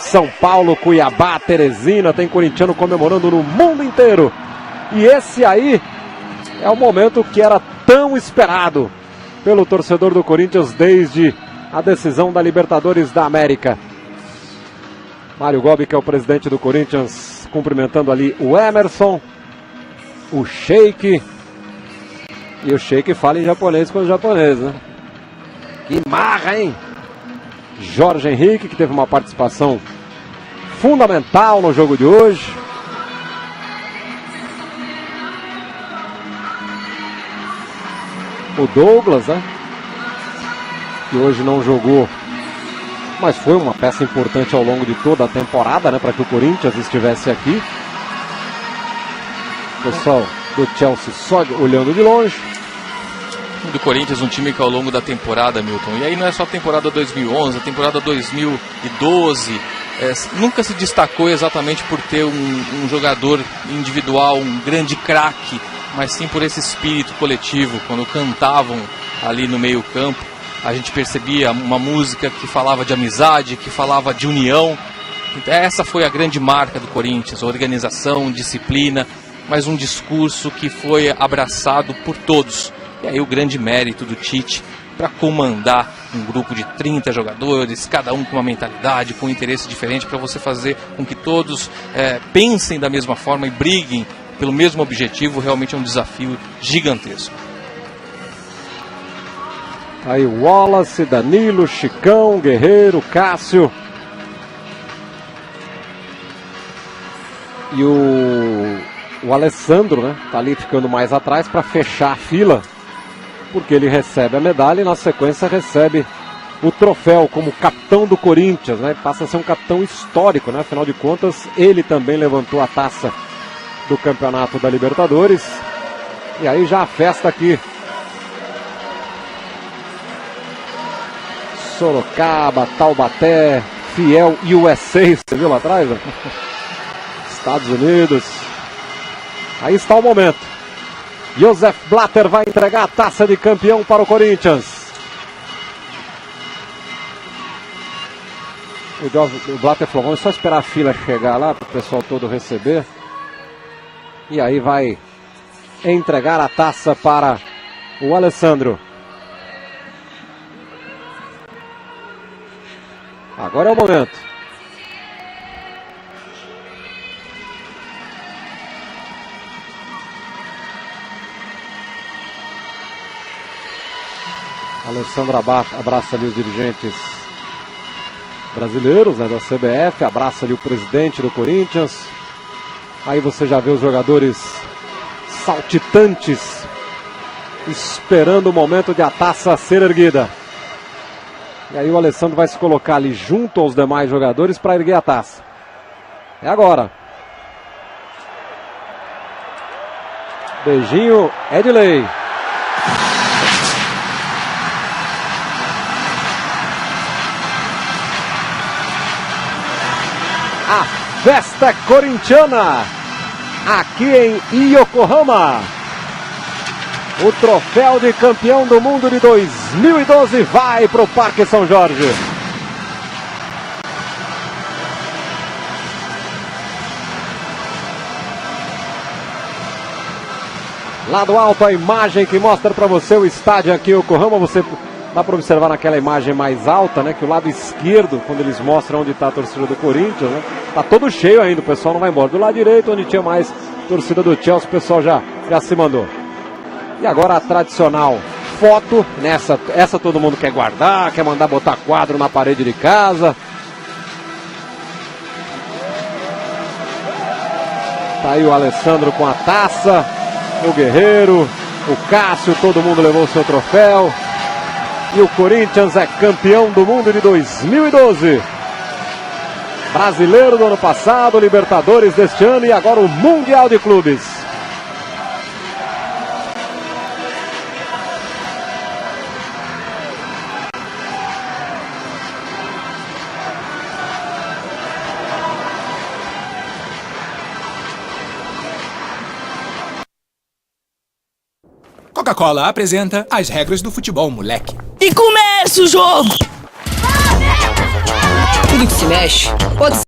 São Paulo, Cuiabá, Teresina, tem corintiano comemorando no mundo inteiro. E esse aí é o momento que era tão esperado pelo torcedor do Corinthians desde a decisão da Libertadores da América. Mário Gobi, que é o presidente do Corinthians, cumprimentando ali o Emerson, o Sheik. E o Sheik fala em japonês com os japoneses, né? Que marra, hein? Jorge Henrique, que teve uma participação fundamental no jogo de hoje. O Douglas, né? Que hoje não jogou, mas foi uma peça importante ao longo de toda a temporada, né? Para que o Corinthians estivesse aqui. O pessoal do Chelsea só olhando de longe. Do Corinthians, um time que ao longo da temporada, Milton, e aí não é só a temporada 2011, a temporada 2012, nunca se destacou exatamente por ter um jogador individual, um grande craque, mas sim por esse espírito coletivo. Quando cantavam ali no meio campo, a gente percebia uma música que falava de amizade, que falava de união. Essa foi a grande marca do Corinthians, organização, disciplina, mas um discurso que foi abraçado por todos. E aí o grande mérito do Tite para comandar um grupo de 30 jogadores, cada um com uma mentalidade, com um interesse diferente, para você fazer com que todos pensem da mesma forma e briguem pelo mesmo objetivo. Realmente é um desafio gigantesco. Aí o Wallace, Danilo, Chicão, Guerreiro, Cássio. E o Alessandro, né? Tá ali ficando mais atrás para fechar a fila, porque ele recebe a medalha e na sequência recebe o troféu como capitão do Corinthians, né? Passa a ser um capitão histórico, né? Afinal de contas, ele também levantou a taça do campeonato da Libertadores. E aí já a festa aqui. Sorocaba, Taubaté, Fiel USA, você viu lá atrás? Né? Estados Unidos. Aí está o momento. Josef Blatter vai entregar a taça de campeão para o Corinthians. O Blatter falou, vamos só esperar a fila chegar lá para o pessoal todo receber. E aí vai entregar a taça para o Alessandro. Agora é o momento. Alessandro abraça ali os dirigentes brasileiros, né, da CBF, abraça ali o presidente do Corinthians. Aí você já vê os jogadores saltitantes esperando o momento de a taça ser erguida. E aí o Alessandro vai se colocar ali junto aos demais jogadores para erguer a taça. É agora. Beijinho é de lei. A festa corintiana aqui em Yokohama. O troféu de campeão do mundo de 2012 vai para o Parque São Jorge. Lá do alto a imagem que mostra para você o estádio aqui em Yokohama. Você dá para observar naquela imagem mais alta, né, que o lado esquerdo, quando eles mostram onde está a torcida do Corinthians, né, tá todo cheio ainda, o pessoal não vai embora. Do lado direito, onde tinha mais torcida do Chelsea, o pessoal já se mandou. E agora a tradicional foto, essa todo mundo quer guardar, quer mandar botar quadro na parede de casa. Tá aí o Alessandro com a taça, o Guerreiro, o Cássio, todo mundo levou o seu troféu. E o Corinthians é campeão do mundo de 2012. Brasileiro do ano passado, Libertadores deste ano e agora o Mundial de Clubes. Coca-Cola apresenta as regras do futebol, moleque. E começa o jogo! que se mexe, pode